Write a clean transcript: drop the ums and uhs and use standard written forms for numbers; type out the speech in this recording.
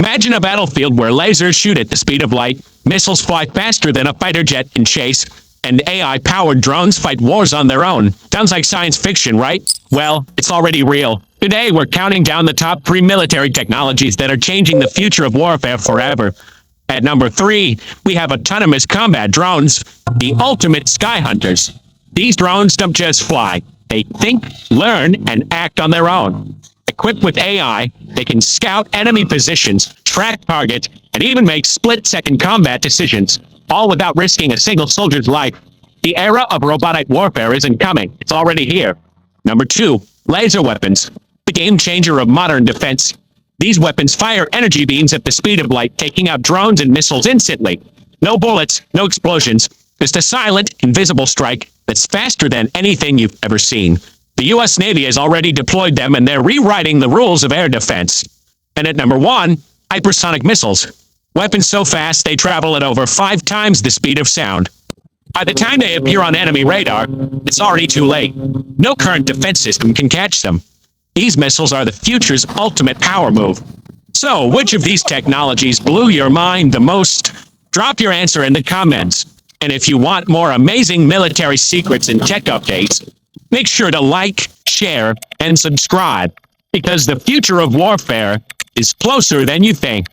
Imagine a battlefield where lasers shoot at the speed of light, missiles fly faster than a fighter jet in chase, and AI-powered drones fight wars on their own. Sounds like science fiction, right? Well, it's already real. Today, we're counting down the top 3 military technologies that are changing the future of warfare forever. At number 3, we have autonomous combat drones, the ultimate sky hunters. These drones don't just fly. They think, learn, and act on their own. Equipped with AI, they can scout enemy positions, track targets, and even make split-second combat decisions, all without risking a single soldier's life. The era of robotic warfare isn't coming. It's already here. Number 2, laser weapons, the game changer of modern defense. These weapons fire energy beams at the speed of light, taking out drones and missiles instantly. No bullets, no explosions, just a silent, invisible strike that's faster than anything you've ever seen. The U.S. Navy has already deployed them, and they're rewriting the rules of air defense. And at number 1, hypersonic missiles. Weapons so fast they travel at over 5 times the speed of sound. By the time they appear on enemy radar, it's already too late. No current defense system can catch them. These missiles are the future's ultimate power move. So, which of these technologies blew your mind the most? Drop your answer in the comments. And if you want more amazing military secrets and tech updates, make sure to like, share, and subscribe, because the future of warfare is closer than you think.